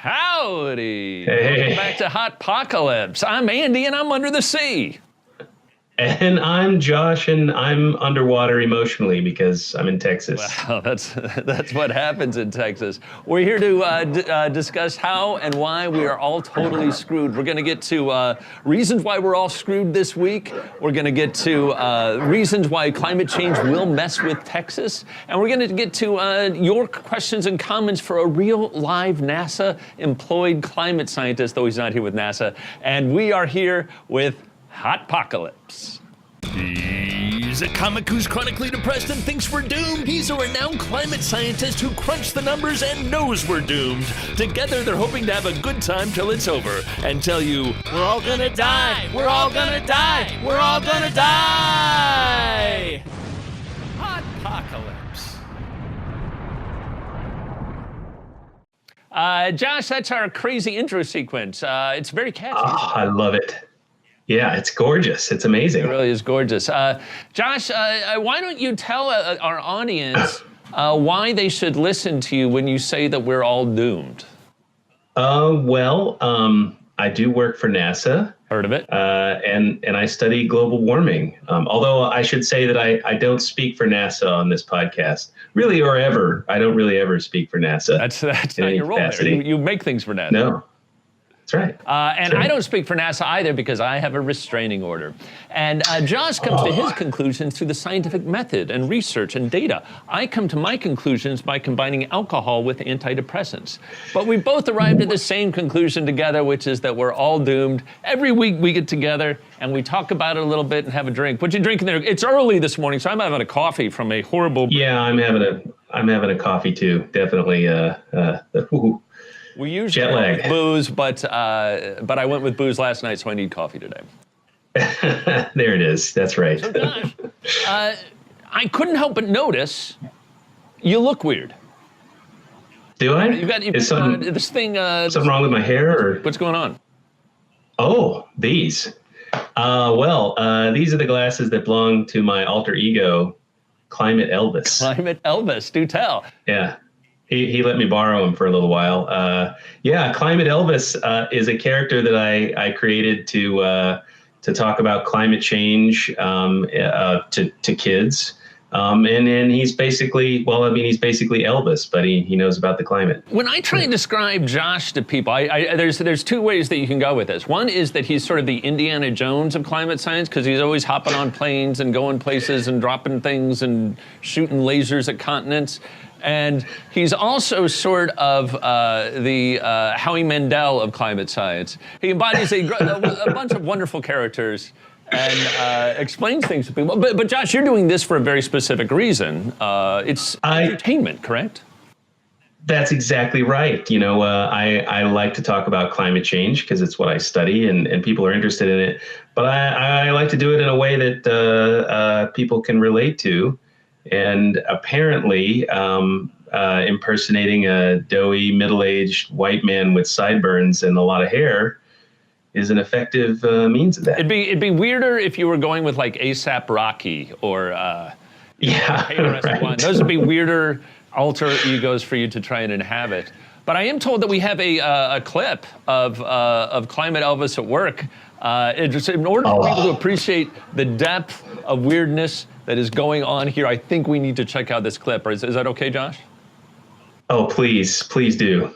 Howdy! Hey. Welcome back to Hotpocalypse. I'm Andy and I'm under the sea. And I'm Josh, and I'm underwater emotionally because I'm in Texas. Wow, that's what happens in Texas. We're here to discuss how and why we are all totally screwed. We're going to get to reasons why we're all screwed this week. We're going to get to reasons why climate change will mess with Texas. And we're going to get to your questions and comments for a real live NASA-employed climate scientist, though he's not here with NASA. And we are here with Hotpocalypse. He's a comic who's chronically depressed and thinks we're doomed. He's a renowned climate scientist who crunched the numbers and knows we're doomed. Together, they're hoping to have a good time till it's over and tell you, we're all gonna die, we're all gonna die, we're all gonna die. Hotpocalypse. Josh, that's our crazy intro sequence. It's very catchy. Oh, I love it. Yeah, it's gorgeous. It's amazing. It really is gorgeous. Josh, why don't you tell our audience why they should listen to you when you say that we're all doomed? I do work for NASA. Heard of it? And I study global warming. Although I should say that I don't speak for NASA on this podcast, really, or ever. I don't really ever speak for NASA. That's not your role there. You make things for NASA. No. That's right. And I don't speak for NASA either because I have a restraining order. And Josh comes to his conclusions through the scientific method and research and data. I come to my conclusions by combining alcohol with antidepressants. But we both arrived at the same conclusion together, which is that we're all doomed. Every week we get together and we talk about it a little bit and have a drink. What you drinking there? It's early this morning, so I'm having a coffee from a horrible... Yeah, I'm having a coffee too. Definitely. We usually go with booze, but I went with booze last night, so I need coffee today. There it is. That's right. So Josh, I couldn't help but notice you look weird. Do I? You've got this thing. Something wrong with my hair, or what's going on? Oh, these. These are the glasses that belong to my alter ego, Climate Elvis. Climate Elvis, do tell. Yeah. He let me borrow him for a little while. Climate Elvis is a character that I created to talk about climate change to kids. And he's basically, he's basically Elvis, but he knows about the climate. When I try and describe Josh to people, there's two ways that you can go with this. One is that he's sort of the Indiana Jones of climate science because he's always hopping on planes and going places and dropping things and shooting lasers at continents. And he's also sort of the Howie Mandel of climate science. He embodies a bunch of wonderful characters and explains things to people. But Josh, you're doing this for a very specific reason. It's entertainment, correct? That's exactly right. I like to talk about climate change because it's what I study and people are interested in it. But I like to do it in a way that people can relate to. And apparently, impersonating a doughy, middle-aged white man with sideburns and a lot of hair is an effective means of that. It'd be weirder if you were going with like A$AP Rocky or right. Those would be weirder alter egos for you to try and inhabit. But I am told that we have a clip of Climate Elvis at work. In order for people to appreciate the depth of weirdness that is going on here, I think we need to check out this clip. Is that okay, Josh? Oh, please do.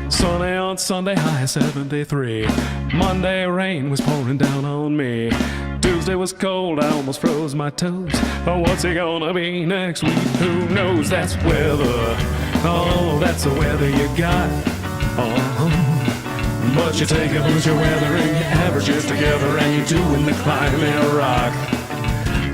Sunny on Sunday, high 73. Monday, rain was pouring down on me. Tuesday was cold, I almost froze my toes. Oh, what's it gonna be next week? Who knows? That's weather. Oh, that's the weather you got. But you take a bunch of weather and you average it together and you're doing the climate rock.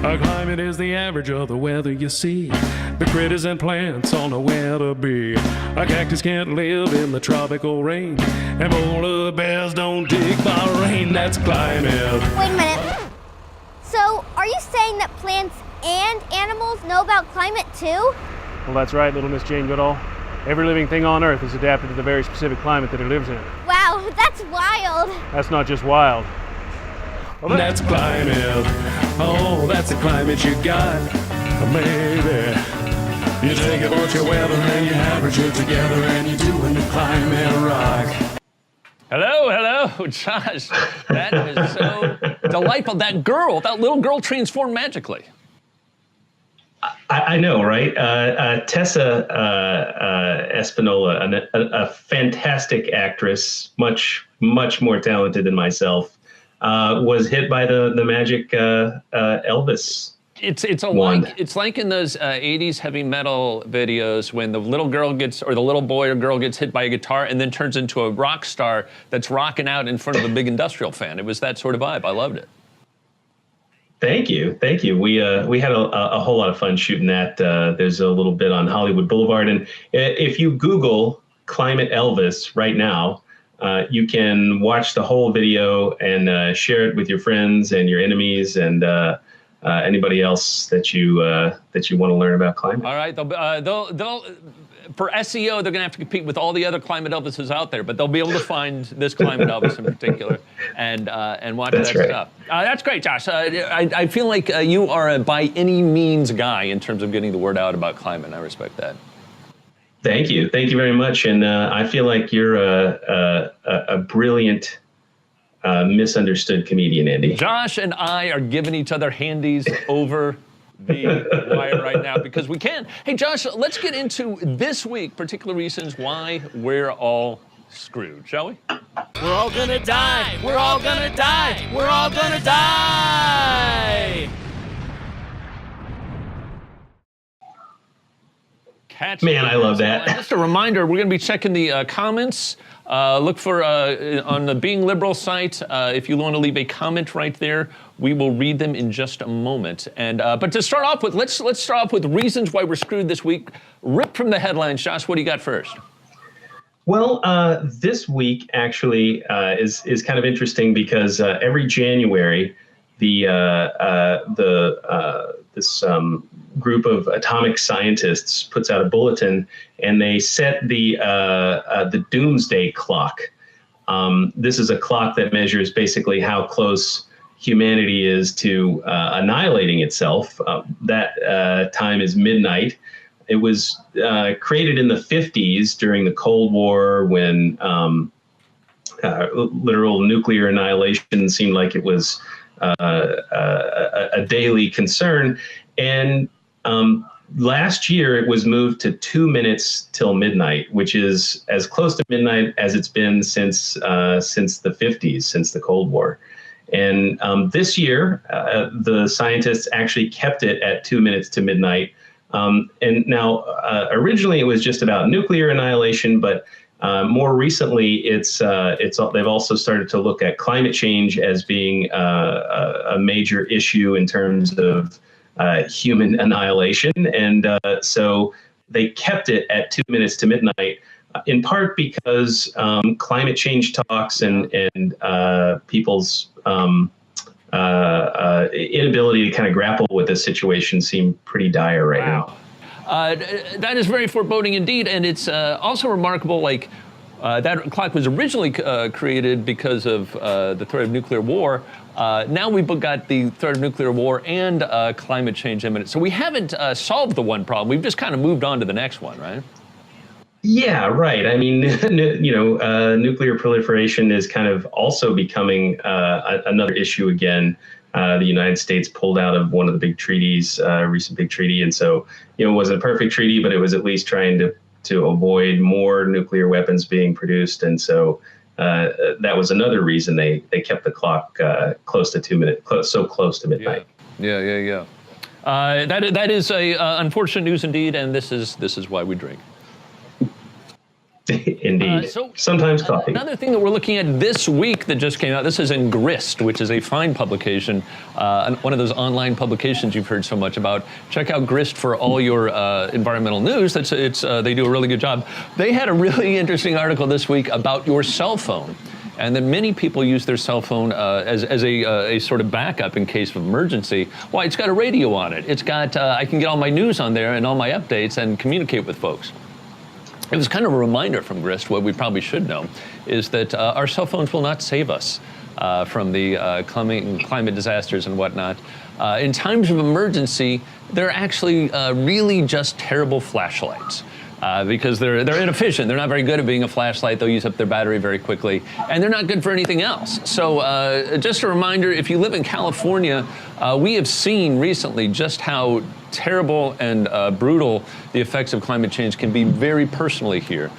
A climate is the average of the weather you see. The critters and plants all know where to be. A cactus can't live in the tropical rain, and polar bears don't dig by rain. That's climate. Wait a minute. So, are you saying that plants and animals know about climate too? Well, that's right, little Miss Jane Goodall. Every living thing on Earth is adapted to the very specific climate that it lives in. Wow, that's wild. That's not just wild. Well, that's climate. Oh, that's the climate you got. Maybe. You take a bunch of weather and you average it together and you're doing the climate right. Hello, Josh. That is so delightful. That little girl transformed magically. I know, right? Tessa Espinola, a fantastic actress, much more talented than myself, was hit by the magic Elvis. It's like in those 80s heavy metal videos when the little girl or the little boy or girl gets hit by a guitar and then turns into a rock star that's rocking out in front of a big industrial fan. It was that sort of vibe. I loved it. Thank you. We had a whole lot of fun shooting that. There's a little bit on Hollywood Boulevard, and if you Google Climate Elvis right now, you can watch the whole video and share it with your friends and your enemies and anybody else that you want to learn about climate. All right, they'll for SEO, they're going to have to compete with all the other Climate Elvises out there, but they'll be able to find this Climate Elvis in particular and watch that stuff. That's great, Josh. I feel like you are a by any means guy in terms of getting the word out about climate, and I respect that. Thank you very much, and I feel like you're a brilliant, misunderstood comedian, Andy. Josh and I are giving each other handies over the wire right now because we can. Hey, Josh, let's get into this week, particular reasons why we're all screwed, shall we? We're all gonna die. We're all gonna die. We're all gonna die. Man, I love that. Just a reminder, we're going to be checking the comments. Look for on the Being Liberal site. If you want to leave a comment right there, we will read them in just a moment. And but to start off with, let's start off with reasons why we're screwed this week. Rip from the headlines, Josh. What do you got first? Well, this week actually is kind of interesting because every January, this group of atomic scientists puts out a bulletin, and they set the doomsday clock. This is a clock that measures basically how close humanity is to annihilating itself. That time is midnight. It was created in the 50s during the Cold War when literal nuclear annihilation seemed like it was a daily concern. And last year it was moved to 2 minutes till midnight, which is as close to midnight as it's been since the 50s, since the Cold War. And this year, the scientists actually kept it at 2 minutes to midnight. And now, originally it was just about nuclear annihilation, but more recently, they've also started to look at climate change as being a major issue in terms of human annihilation. And so they kept it at 2 minutes to midnight, in part because climate change talks and people's inability to kind of grapple with this situation seem pretty dire right now. That is very foreboding indeed, and it's also remarkable. Like that clock was originally created because of the threat of nuclear war. Now we've got the threat of nuclear war and climate change imminent. So we haven't solved the one problem. We've just kind of moved on to the next one, right? Yeah, right. I mean, nuclear proliferation is kind of also becoming another issue again. The United States pulled out of one of the big treaties, recent big treaty. And so, it wasn't a perfect treaty, but it was at least trying to avoid more nuclear weapons being produced. And so that was another reason they kept the clock close to 2 minutes, so close to midnight. Yeah. That is a unfortunate news indeed, and this is why we drink. Indeed. Sometimes coffee. Another thing that we're looking at this week that just came out, this is in Grist, which is a fine publication, one of those online publications you've heard so much about. Check out Grist for all your environmental news. They do a really good job. They had a really interesting article this week about your cell phone, and that many people use their cell phone as a sort of backup in case of emergency. Why? It's got a radio on it. It's got I can get all my news on there and all my updates and communicate with folks. It was kind of a reminder from Grist, what we probably should know, is that our cell phones will not save us from the climate disasters and whatnot. In times of emergency, they're actually really just terrible flashlights. because they're inefficient. They're not very good at being a flashlight. They'll use up their battery very quickly, and they're not good for anything else. So just a reminder, if you live in California, we have seen recently just how terrible and brutal the effects of climate change can be very personally here.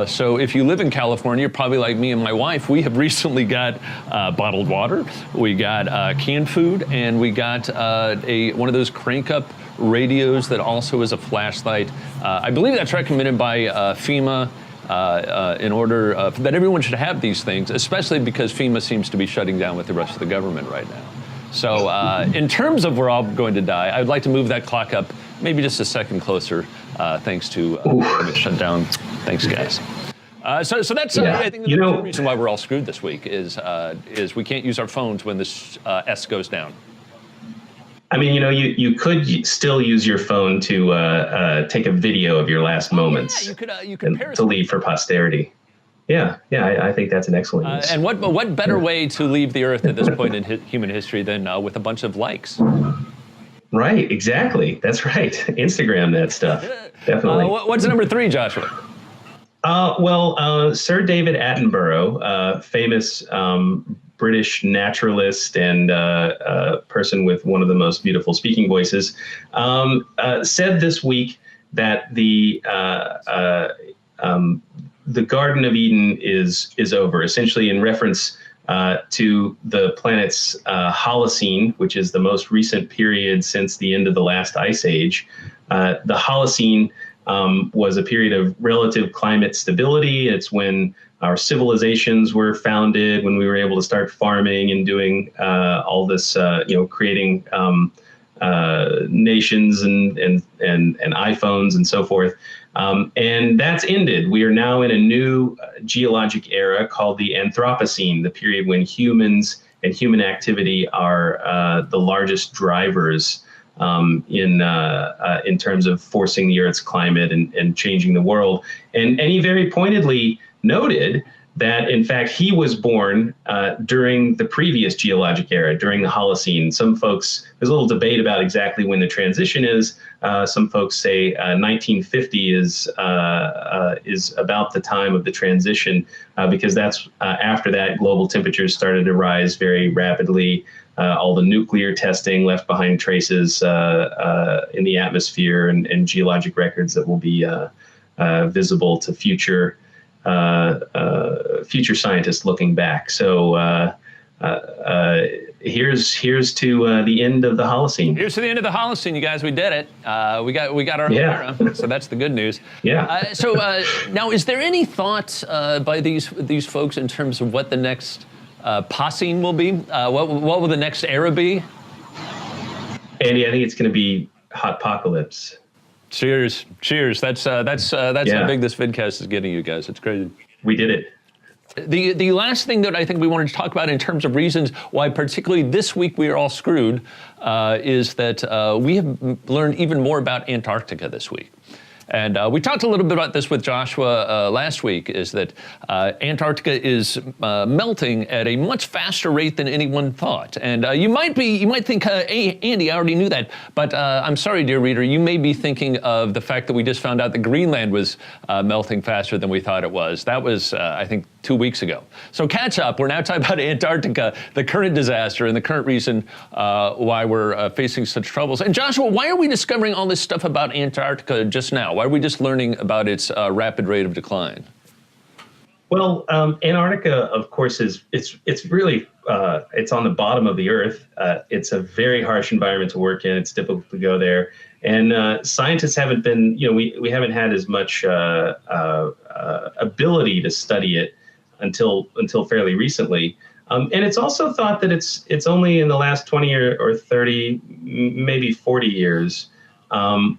So if you live in California, probably like me and my wife, we have recently got bottled water, we got canned food, and we got one of those crank-up radios that also is a flashlight. I believe that's recommended by FEMA in order that everyone should have these things, especially because FEMA seems to be shutting down with the rest of the government right now. So in terms of we're all going to die, I'd like to move that clock up maybe just a second closer, thanks to the shutdown. Thanks, guys. So that's I think the reason why we're all screwed this week is we can't use our phones when this S goes down. I mean, you could still use your phone to take a video of your last moments. Yeah, you could to leave for posterity. Yeah, I think that's an excellent use. And what better way to leave the Earth at this point in human history than with a bunch of likes? Right, exactly. That's right. Instagram that stuff. Definitely. What's number 3, Joshua? Sir David Attenborough, famous British naturalist and person with one of the most beautiful speaking voices, said this week that the Garden of Eden is over, essentially in reference to the planet's Holocene, which is the most recent period since the end of the last ice age. The Holocene was a period of relative climate stability. It's when our civilizations were founded, when we were able to start farming and doing all this, creating nations and iPhones and so forth. And that's ended. We are now in a new geologic era called the Anthropocene, the period when humans and human activity are the largest drivers in terms of forcing the Earth's climate and changing the world. And he very pointedly noted that, in fact, he was born during the previous geologic era, during the Holocene. Some folks, there's a little debate about exactly when the transition is. Some folks say 1950 is about the time of the transition, because that's after that global temperatures started to rise very rapidly. All the nuclear testing left behind traces in the atmosphere and geologic records that will be visible to future scientists looking back. So here's to the end of the Holocene. Here's to the end of the Holocene, you guys. We did it. We got our era, so that's the good news. Yeah. So now, is there any thought by these folks in terms of what the next Pocene will be? What will the next era be? Andy, I think it's going to be Hotpocalypse. Cheers. That's how big this vidcast is getting, you guys. It's crazy. We did it. The last thing that I think we wanted to talk about in terms of reasons why particularly this week we are all screwed is that we have learned even more about Antarctica this week. And we talked a little bit about this with Joshua last week, is that Antarctica is melting at a much faster rate than anyone thought. And you might think, hey, Andy, I already knew that. But I'm sorry, dear reader, you may be thinking of the fact that we just found out that Greenland was melting faster than we thought it was. That was, I think, 2 weeks ago. So catch up. We're now talking about Antarctica, the current disaster, and the current reason why we're facing such troubles. And Joshua, why are we discovering all this stuff about Antarctica just now? Why are we just learning about its rapid rate of decline? Well, Antarctica, of course, it's really it's on the bottom of the Earth. It's a very harsh environment to work in. It's difficult to go there, and scientists haven't been, we haven't had as much ability to study it until fairly recently. And it's also thought that it's only in the last 20 or 30, maybe 40 years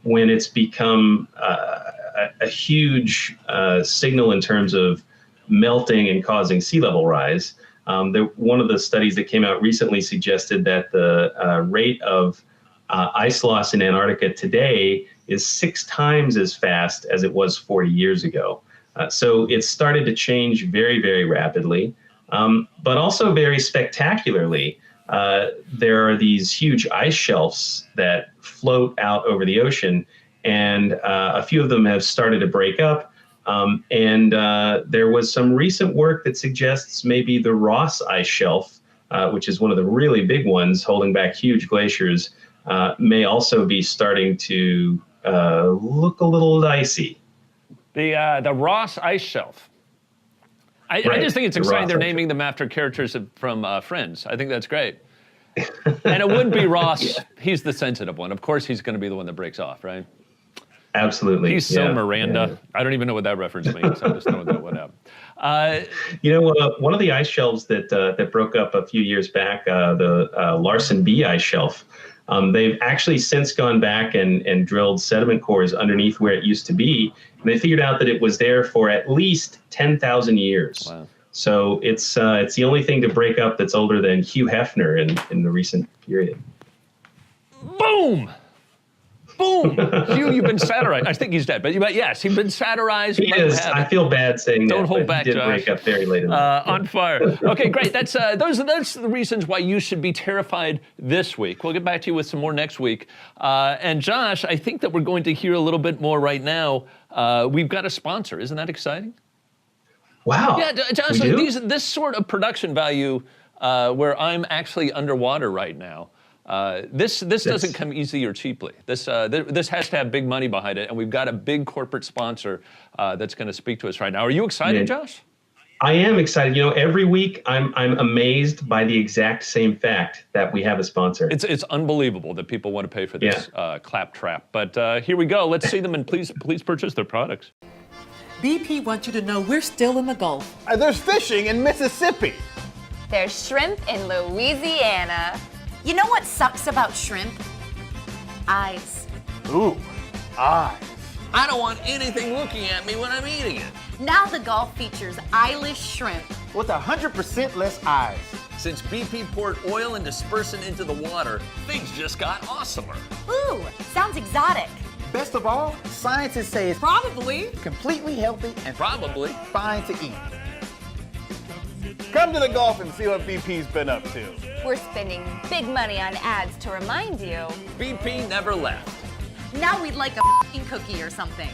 when it's become a huge signal in terms of melting and causing sea level rise. One of the studies that came out recently suggested that the rate of ice loss in Antarctica today is 6 times as fast as it was 40 years ago. So it's started to change very, very rapidly, but also very spectacularly. There are these huge ice shelves that float out over the ocean, and a few of them have started to break up. There was some recent work that suggests maybe the Ross Ice Shelf, which is one of the really big ones holding back huge glaciers, may also be starting to look a little dicey. The Ross Ice Shelf. I just think it's exciting they're naming them after characters from Friends. I think that's great. And it wouldn't be Ross. He's the sensitive one. Of course, he's going to be the one that breaks off, right? Absolutely. He's so Miranda. Yeah. I don't even know what that reference means. I'm just throwing that one out. One of the ice shelves that broke up a few years back, the Larsen B ice shelf, they've actually since gone back and drilled sediment cores underneath where it used to be, and they figured out that it was there for at least 10,000 years. Wow. So it's the only thing to break up that's older than Hugh Hefner in the recent period. Boom! Boom! Hugh, you've been satirized. I think he's dead, but yes, he's been satirized. He is. I feel bad saying Don't that. Hold back, he did Josh. Break up very late in life. On fire. Okay, great. That's the reasons why you should be terrified this week. We'll get back to you with some more next week. And Josh, I think that we're going to hear a little bit more right now. We've got a sponsor. Isn't that exciting? Wow. Yeah, Josh, this sort of production value where I'm actually underwater right now. This doesn't come easy or cheaply. This has to have big money behind it, and we've got a big corporate sponsor that's going to speak to us right now. Are you excited, Josh? I am excited. Every week I'm amazed by the exact same fact that we have a sponsor. It's unbelievable that people want to pay for this claptrap. But here we go. Let's see them, and please purchase their products. BP wants you to know we're still in the Gulf. There's fishing in Mississippi. There's shrimp in Louisiana. You know what sucks about shrimp? Eyes. Ooh, eyes. I don't want anything looking at me when I'm eating it. Now the Gulf features eyeless shrimp. With 100% less eyes. Since BP poured oil and dispersant into the water, things just got awesomer. Ooh, sounds exotic. Best of all, scientists say it's probably completely healthy and probably fine to eat. Come to the Gulf and see what BP's been up to. We're spending big money on ads to remind you. BP never left. Now we'd like a f***ing cookie or something.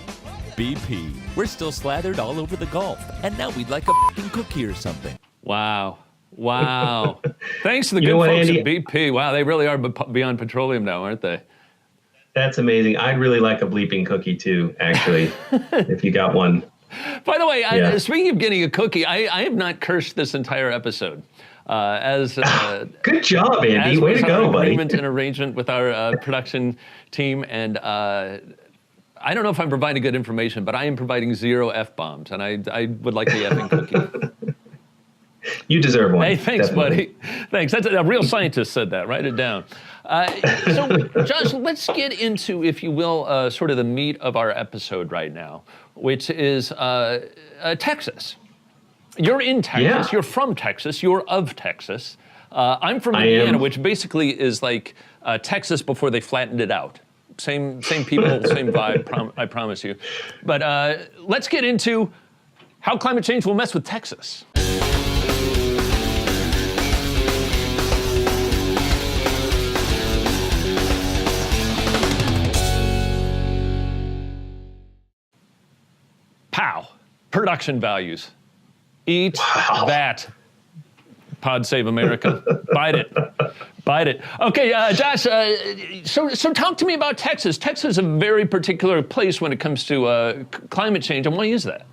BP, we're still slathered all over the Gulf, and now we'd like a f***ing cookie or something. Wow. Thanks to the good folks Andy? At BP. Wow, they really are beyond petroleum now, aren't they? That's amazing. I'd really like a bleeping cookie too, actually, if you got one. By the way, speaking of getting a cookie, I have not cursed this entire episode. Good job, Andy. Way to go, buddy. Agreement and arrangement with our production team, and I don't know if I'm providing good information, but I am providing 0 F-bombs, and I would like the effing cookie. You deserve one. Hey, thanks, definitely. buddy. Thanks. That's a real scientist said that. Write it down. So, Josh, let's get into, if you will, sort of the meat of our episode right now, which is Texas. You're in Texas. Yeah. You're from Texas. You're of Texas. I'm from Indiana, which basically is like Texas before they flattened it out. Same people, same vibe, I promise you. But let's get into how climate change will mess with Texas. Pow. Production values. Eat that. Pod Save America. Bite it. Okay, Josh, so talk to me about Texas. Texas is a very particular place when it comes to climate change, and why is that?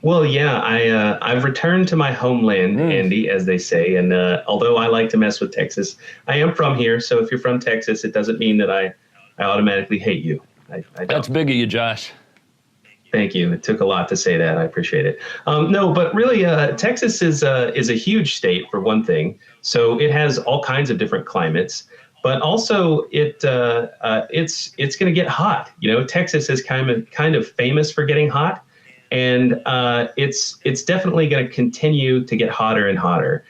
Well, yeah, I've returned to my homeland, Andy, as they say, and although I like to mess with Texas, I am from here, so if you're from Texas, it doesn't mean that I automatically hate you. I don't. That's big of you, Josh. Thank you. It took a lot to say that. I appreciate it. No, but really, Texas is a huge state for one thing. So it has all kinds of different climates, but also it's going to get hot. Texas is kind of famous for getting hot, and it's definitely going to continue to get hotter and hotter.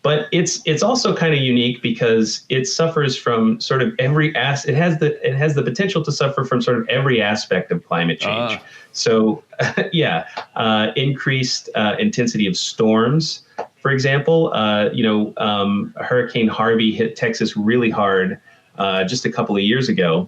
But it's also kind of unique because it suffers from sort of it has the potential to suffer from sort of every aspect of climate change. So increased intensity of storms, for example. Hurricane Harvey hit Texas really hard just a couple of years ago.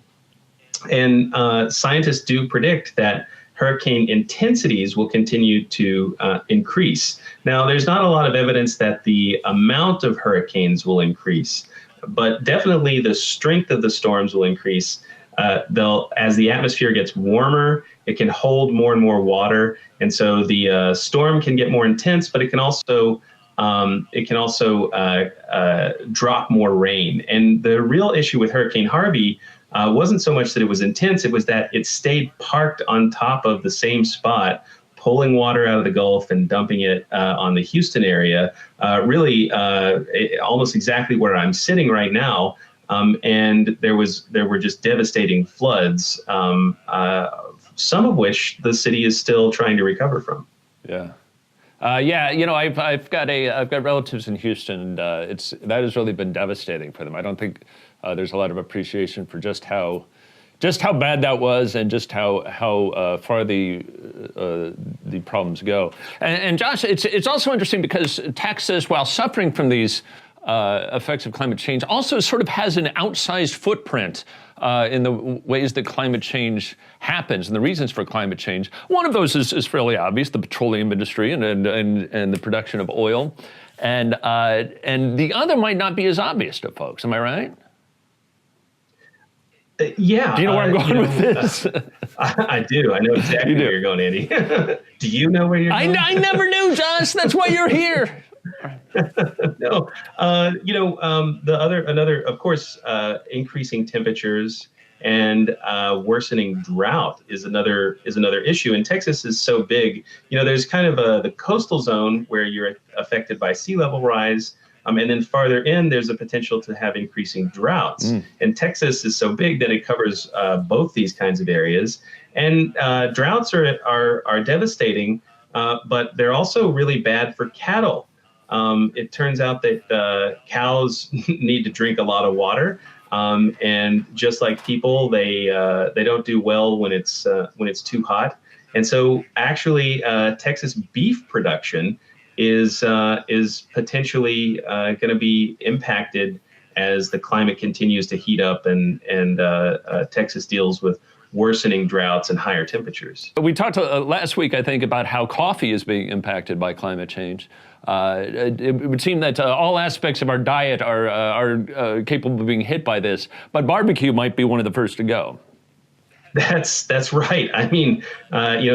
And scientists do predict that hurricane intensities will continue to increase. Now, there's not a lot of evidence that the amount of hurricanes will increase, but definitely the strength of the storms will increase. As the atmosphere gets warmer, it can hold more and more water, and so the storm can get more intense, but it can also drop more rain. And the real issue with Hurricane Harvey wasn't so much that it was intense, it was that it stayed parked on top of the same spot, pulling water out of the Gulf and dumping it on the Houston area, almost exactly where I'm sitting right now. And there were just devastating floods, some of which the city is still trying to recover from. Yeah. I've got relatives in Houston, and that has really been devastating for them. I don't think there's a lot of appreciation for just how bad that was, and just how far the problems go. And Josh, it's also interesting because Texas, while suffering from these effects of climate change, also sort of has an outsized footprint in the ways that climate change happens and the reasons for climate change. One of those is fairly obvious: the petroleum industry and the production of oil, and the other might not be as obvious to folks. Am I right? Yeah. Do you know where I'm going with this? I do. I know exactly where you're going, Andy. Do you know where you're going? I never knew, Josh. That's why you're here. No. Of course, increasing temperatures and worsening drought is another issue. And Texas is so big. There's kind of the coastal zone where you're affected by sea level rise. And then farther in, there's a potential to have increasing droughts. And Texas is so big that it covers both these kinds of areas. And droughts are devastating, but they're also really bad for cattle. It turns out that cows need to drink a lot of water, and just like people, they don't do well when it's too hot. And so, actually, Texas beef production is potentially going to be impacted as the climate continues to heat up and Texas deals with worsening droughts and higher temperatures. We talked last week, I think, about how coffee is being impacted by climate change. It would seem that all aspects of our diet are capable of being hit by this, but barbecue might be one of the first to go. That's right. I mean,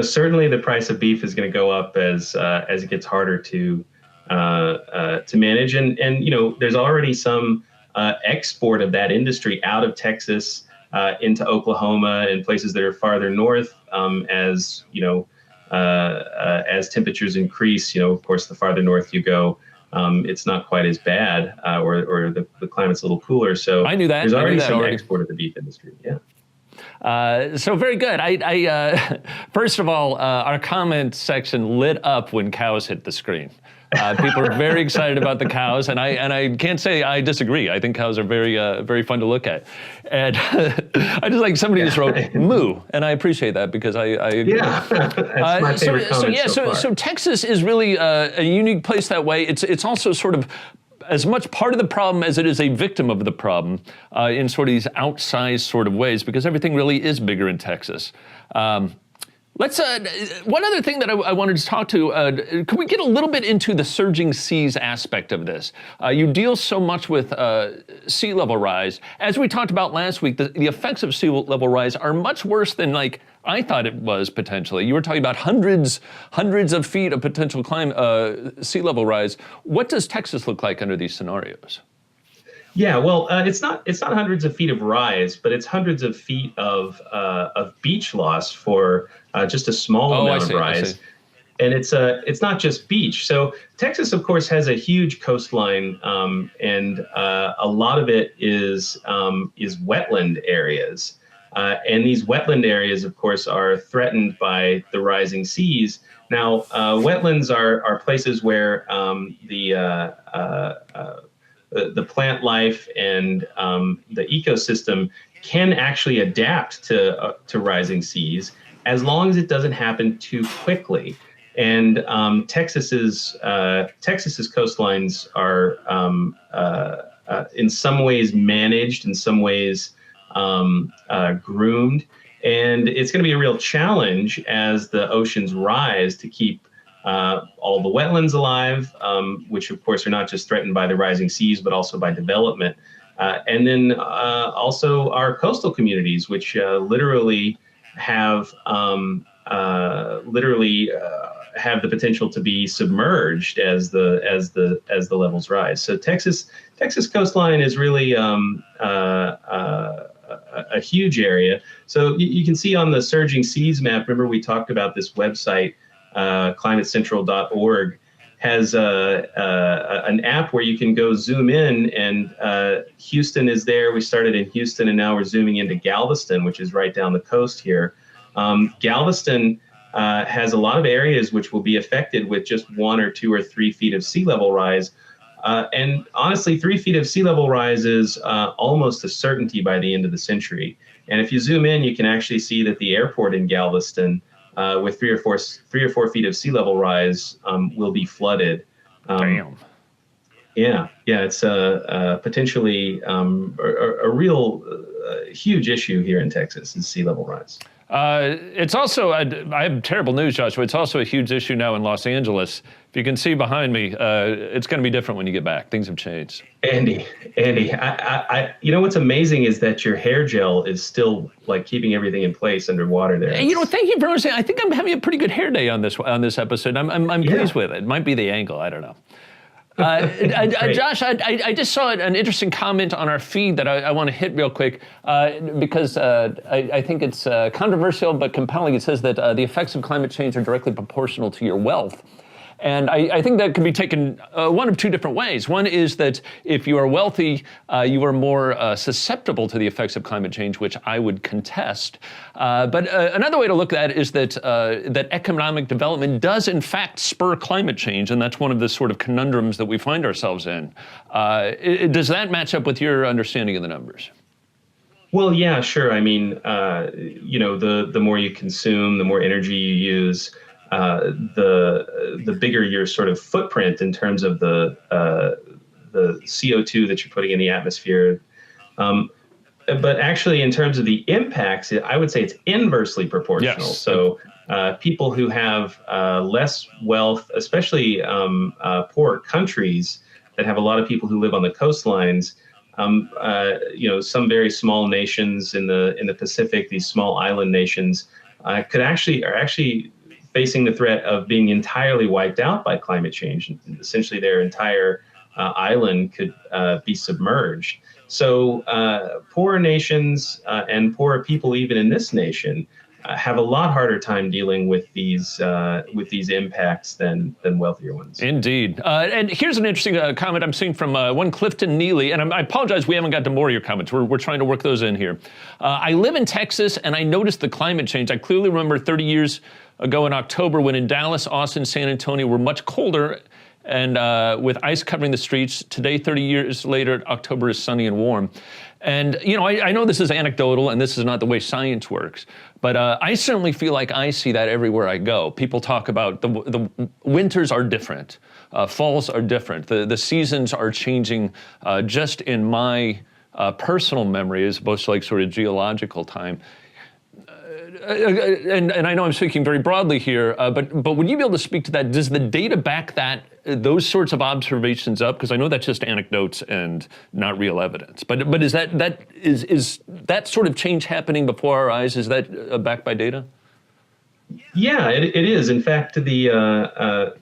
certainly the price of beef is going to go up as it gets harder to manage, and there's already some export of that industry out of Texas into Oklahoma and places that are farther north. As temperatures increase, of course, the farther north you go, it's not quite as bad, or the climate's a little cooler. So I knew that. There's already some export of the beef industry. Yeah. So very good. I first of all, our comment section lit up when cows hit the screen. People are very excited about the cows, and I can't say I disagree. I think cows are very fun to look at, and I just like somebody just wrote moo, and I appreciate that because I that's my favorite comment so far. So Texas is really a unique place that way. It's also sort of as much part of the problem as it is a victim of the problem in sort of these outsized sort of ways, because everything really is bigger in Texas. Let's. One other thing that I wanted to talk to, can we get a little bit into the surging seas aspect of this? You deal so much with sea level rise. As we talked about last week, the effects of sea level rise are much worse than I thought it was potentially. You were talking about hundreds of feet of potential sea level rise. What does Texas look like under these scenarios? Yeah, well, it's not hundreds of feet of rise, but it's hundreds of feet of beach loss for just a small amount of rise. And it's not just beach. So Texas, of course, has a huge coastline, and a lot of it is wetland areas. And these wetland areas, of course, are threatened by the rising seas. Now, wetlands are places where the plant life and the ecosystem can actually adapt to rising seas, as long as it doesn't happen too quickly. And Texas's coastlines are in some ways managed, in some ways groomed. And it's going to be a real challenge as the oceans rise to keep all the wetlands alive, which of course are not just threatened by the rising seas, but also by development. And then also our coastal communities, which literally have have the potential to be submerged as the levels rise. So Texas coastline is really a huge area. So you can see on the surging seas map. Remember, we talked about this website, climatecentral.org. Has an app where you can go zoom in, and Houston is there. We started in Houston, and now we're zooming into Galveston, which is right down the coast here. Galveston has a lot of areas which will be affected with just 1 or 2 or 3 feet of sea level rise. And honestly, 3 feet of sea level rise is almost a certainty by the end of the century. And if you zoom in, you can actually see that the airport in Galveston, with 3 or 4 feet of sea level rise, will be flooded. Damn. Yeah, it's potentially a real huge issue here in Texas is sea level rise. It's also, I have terrible news, Joshua. It's also a huge issue now in Los Angeles. If you can see behind me, it's going to be different when you get back. Things have changed. Andy, I you know what's amazing is that your hair gel is still like keeping everything in place underwater there. You know, thank you for understanding. I think I'm having a pretty good hair day on this episode. I'm pleased with it. It might be the angle. I don't know. Josh, I just saw an interesting comment on our feed that I want to hit real quick because I think it's controversial but compelling. It says that the effects of climate change are directly proportional to your wealth. And I think that can be taken one of two different ways. One is that if you are wealthy, you are more susceptible to the effects of climate change, which I would contest. But another way to look at it is that that economic development does in fact spur climate change, and that's one of the sort of conundrums that we find ourselves in. Does that match up with your understanding of the numbers? Well, yeah, sure. I mean, you know, the more you consume, the more energy you use, the bigger your sort of footprint in terms of the CO2 that you're putting in the atmosphere. But actually, in terms of the impacts, I would say it's inversely proportional. Yes. So people who have less wealth, especially poor countries that have a lot of people who live on the coastlines, you know, some very small nations in the Pacific, these small island nations, are actually facing the threat of being entirely wiped out by climate change. Essentially, their entire island could be submerged. So poor nations and poorer people, even in this nation, have a lot harder time dealing with these impacts than wealthier ones. Indeed. And here's an interesting comment I'm seeing from one Clifton Neely, and I apologize we haven't got to more of your comments. We're trying to work those in here. I live in Texas, and I noticed the climate change. I clearly remember 30 years ago in October when in Dallas, Austin, San Antonio were much colder and with ice covering the streets. Today, 30 years later, October is sunny and warm. And, you know, I know this is anecdotal and this is not the way science works, but I certainly feel like I see that everywhere I go. People talk about the winters are different, falls are different, the seasons are changing just in my personal memory as opposed to like sort of geological time. And I know I'm speaking very broadly here, but would you be able to speak to that? Does the data back those sorts of observations up? Because I know that's just anecdotes and not real evidence. But is that sort of change happening before our eyes? Is that backed by data? Yeah, it is. In fact, the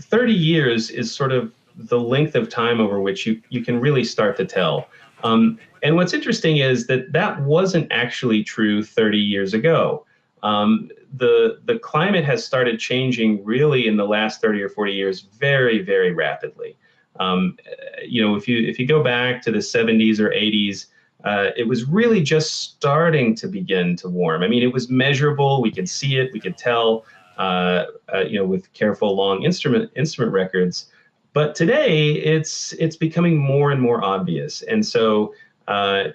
30 years is sort of the length of time over which you can really start to tell. And what's interesting is that wasn't actually true 30 years ago. The climate has started changing really in the last 30 or 40 years very, very rapidly. You know, if you go back to the 70s or 80s, it was really just starting to begin to warm. I mean, it was measurable. We could see it. We could tell, you know, with careful long instrument records. But today, it's becoming more and more obvious. And so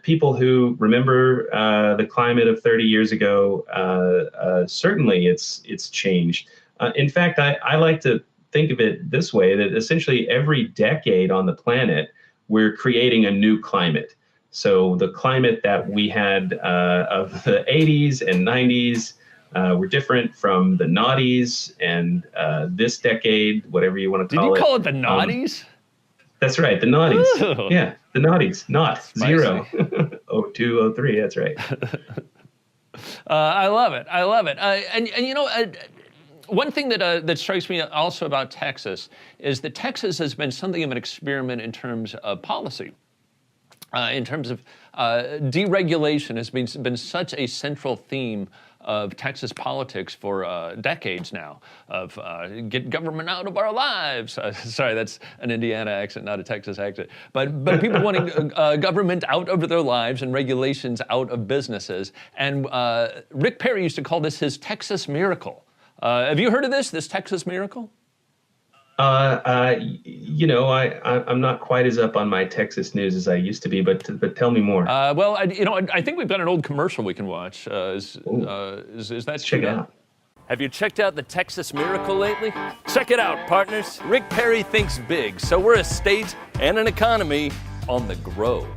people who remember the climate of 30 years ago, certainly it's changed. In fact, I like to think of it this way, that essentially every decade on the planet, we're creating a new climate. So the climate that we had of the 80s and 90s were different from the noughties and this decade, whatever you want to call it. Did you call it the noughties? That's right, the noughties. Ooh. Yeah, the noughties, not Spicy. 0, 02, 03, that's right. I love it. I love it. And you know, one thing that strikes me also about Texas is that Texas has been something of an experiment in terms of policy. In terms of deregulation has been such a central theme of Texas politics for decades now, of get government out of our lives. Sorry, that's an Indiana accent, not a Texas accent. But people wanting government out of their lives and regulations out of businesses. And Rick Perry used to call this his Texas miracle. Have you heard of this Texas miracle? You know, I'm not quite as up on my Texas news as I used to be, but tell me more. Well, I think we've got an old commercial we can watch. Is that Check it out. Have you checked out the Texas Miracle lately? Check it out, partners. Rick Perry thinks big, so we're a state and an economy on the grow.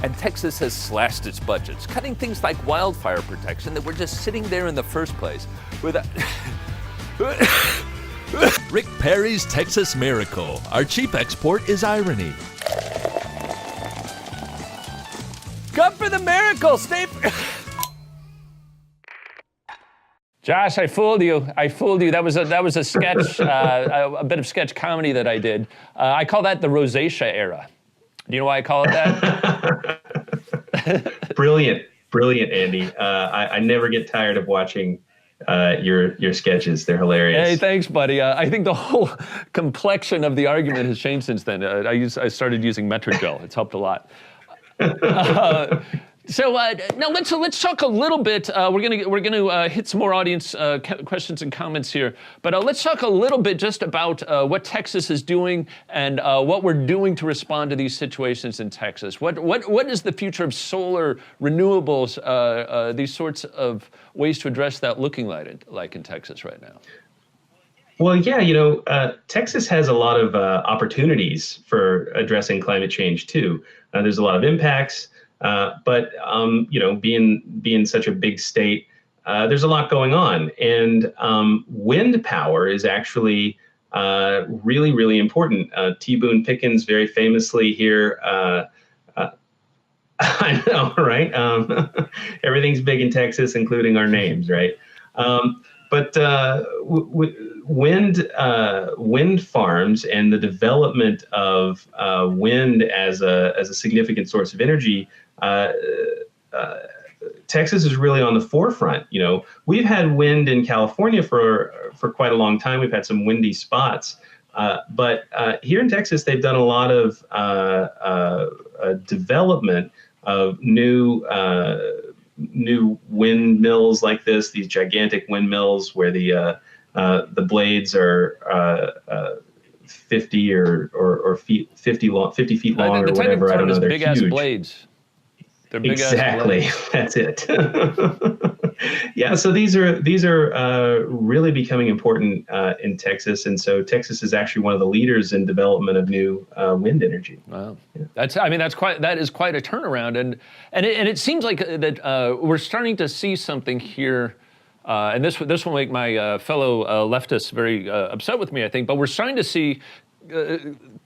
And Texas has slashed its budgets, cutting things like wildfire protection that were just sitting there in the first place without... Rick Perry's Texas Miracle. Our cheap export is irony. Come for the miracle, stay... Josh, I fooled you. That was a sketch, a bit of sketch comedy that I did. I call that the rosacea era. Do you know why I call it that? Brilliant, Andy. I never get tired of watching your sketches. They're hilarious. Hey, thanks, buddy. I think the whole complexion of the argument has changed since then. I started using Metrogel. It's helped a lot. So now let's talk a little bit. We're gonna hit some more audience questions and comments here, but let's talk a little bit just about what Texas is doing and what we're doing to respond to these situations in Texas. What is the future of solar renewables? These sorts of ways to address that looking like in Texas right now. Well, yeah, you know, Texas has a lot of opportunities for addressing climate change too. There's a lot of impacts. But you know, being such a big state, there's a lot going on, and wind power is actually really, really important. T. Boone Pickens very famously here. I know, right? Everything's big in Texas, including our names, right? But wind farms and the development of wind as a significant source of energy. Texas is really on the forefront. You know, we've had wind in California for quite a long time. We've had some windy spots, but here in Texas, they've done a lot of development of new windmills like this. These gigantic windmills where the blades are 50 or 50 feet long or whatever. I don't know. They're big huge. Ass blades. Exactly. That's it. Yeah. So these are really becoming important in Texas, and so Texas is actually one of the leaders in development of new wind energy. Wow. Yeah. That is quite a turnaround, and it seems like that we're starting to see something here. And this will make my fellow leftists very upset with me, I think. But we're starting to see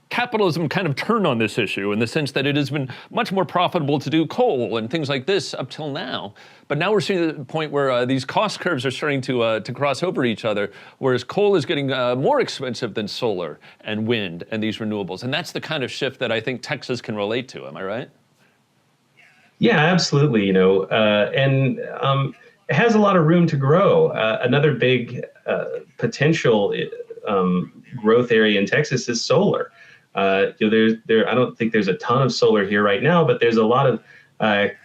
capitalism kind of turn on this issue in the sense that it has been much more profitable to do coal and things like this up till now. But now we're seeing the point where these cost curves are starting to cross over each other, whereas coal is getting more expensive than solar and wind and these renewables. And that's the kind of shift that I think Texas can relate to. Am I right? Yeah, absolutely. You know, and it has a lot of room to grow. Another big potential growth area in Texas is solar. You know, I don't think there's a ton of solar here right now, but there's a lot of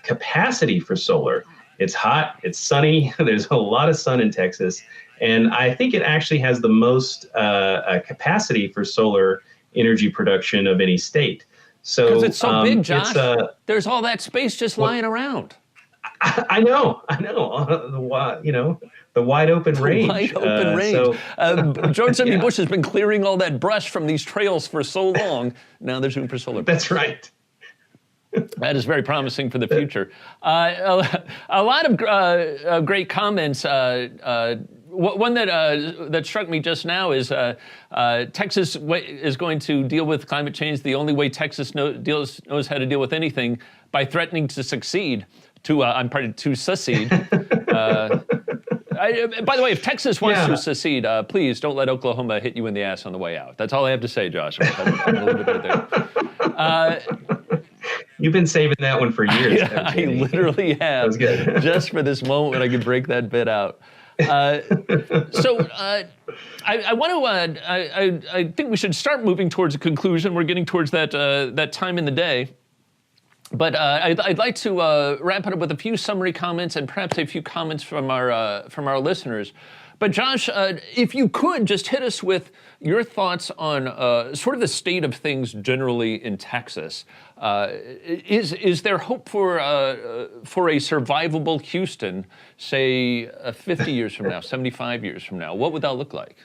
capacity for solar. It's hot, it's sunny. There's a lot of sun in Texas, and I think it actually has the most capacity for solar energy production of any state. So because it's so big, Josh. There's all that space just lying around. I know. You know, the wide open range. Wide open range. George W. Bush has been clearing all that brush from these trails for so long. Now there's room for solar. That's right. That is very promising for the future. A lot of great comments. One that struck me just now is Texas is going to deal with climate change the only way Texas knows how to deal with anything, by threatening to succeed. To secede. By the way, if Texas wants to secede, please don't let Oklahoma hit you in the ass on the way out. That's all I have to say, Josh. I'm gonna leave it right there. You've been saving that one for years. I literally have. That was good. Just for this moment when I could break that bit out. I want to. I think we should start moving towards a conclusion. We're getting towards that time in the day. But I'd like to wrap it up with a few summary comments and perhaps a few comments from our listeners. But Josh, if you could just hit us with your thoughts on sort of the state of things generally in Texas. Is there hope for a survivable Houston, say 50 years from now, 75 years from now? What would that look like?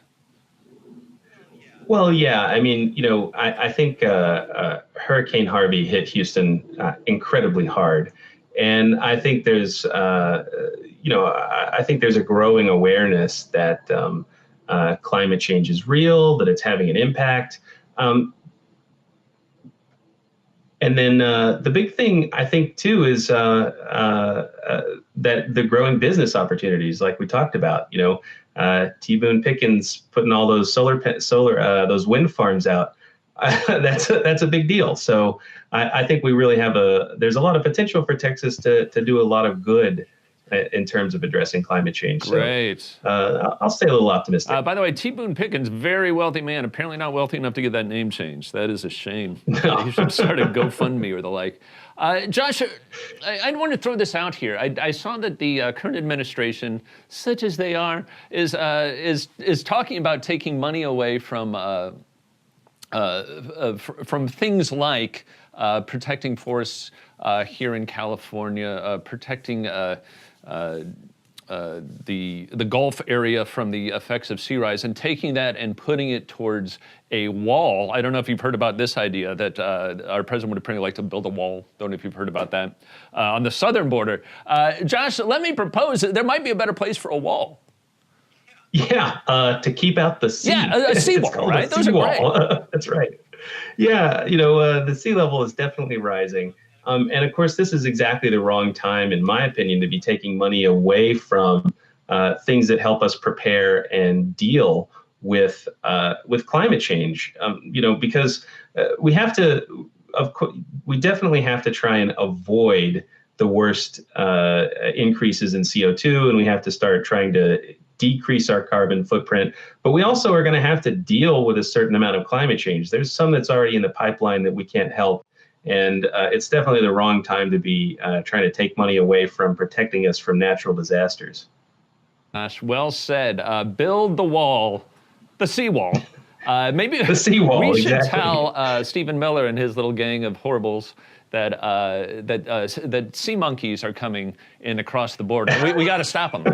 Well, yeah. I mean, I think Hurricane Harvey hit Houston incredibly hard, and I think there's, I think there's a growing awareness that climate change is real, that it's having an impact. And then the big thing I think too is that the growing business opportunities, like we talked about, T. Boone Pickens putting all those those wind farms out. That's a big deal. So I think we really have there's a lot of potential for Texas to do a lot of good in terms of addressing climate change. So, Great. I'll stay a little optimistic. By the way, T. Boone Pickens, very wealthy man, apparently not wealthy enough to get that name changed. That is a shame. You should start a GoFundMe or the like. Josh, I want to throw this out here. I saw that the current administration, such as they are, is talking about taking money away from things like protecting forests here in California, protecting the Gulf area from the effects of sea rise, and taking that and putting it towards a wall. I don't know if you've heard about this idea that our president would apparently like to build a wall. Don't know if you've heard about that on the southern border. Josh, let me propose that there might be a better place for a wall. Yeah, to keep out the sea. Yeah, a seawall, right? Those are great. That's right. Yeah, the sea level is definitely rising. And of course, this is exactly the wrong time, in my opinion, to be taking money away from things that help us prepare and deal with climate change. Because we definitely have to try and avoid the worst increases in CO2, and we have to start trying to decrease our carbon footprint. But we also are going to have to deal with a certain amount of climate change. There's some that's already in the pipeline that we can't help. And it's definitely the wrong time to be trying to take money away from protecting us from natural disasters. Gosh, well said. Build the wall, the seawall. Maybe the seawall. We should exactly. tell Stephen Miller and his little gang of horribles that sea monkeys are coming in across the border. We got to stop them.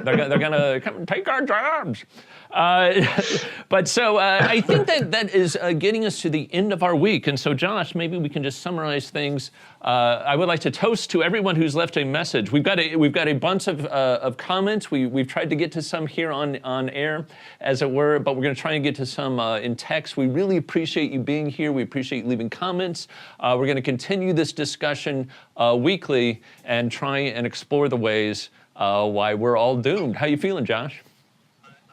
They're gonna come and take our jobs. But so I think that is getting us to the end of our week. And so, Josh, maybe we can just summarize things. I would like to toast to everyone who's left a message. We've got a bunch of comments. We've tried to get to some here on air, as it were, but we're going to try and get to some in text. We really appreciate you being here. We appreciate you leaving comments. We're going to continue this discussion weekly and try and explore the ways why we're all doomed. How you feeling, Josh?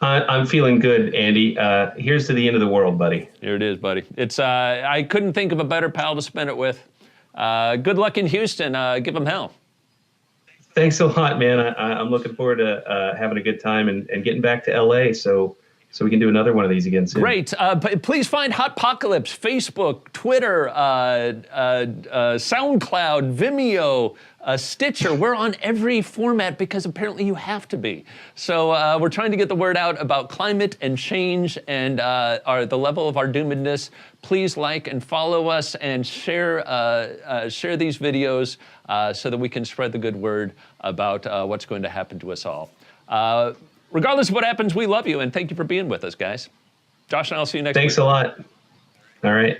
I'm feeling good, Andy. Here's to the end of the world, buddy. Here it is, buddy. It's I couldn't think of a better pal to spend it with. Good luck in Houston. Give them hell. Thanks a lot, man. I'm looking forward to having a good time and getting back to LA so we can do another one of these again soon. Great. Please find Hotpocalypse, Facebook, Twitter, SoundCloud, Vimeo, Stitcher. We're on every format because apparently you have to be. So we're trying to get the word out about climate and change and the level of our doomedness. Please like and follow us and share these videos so that we can spread the good word about what's going to happen to us all. Regardless of what happens, we love you, and thank you for being with us, guys. Josh and I'll see you next week. Thanks a lot. All right.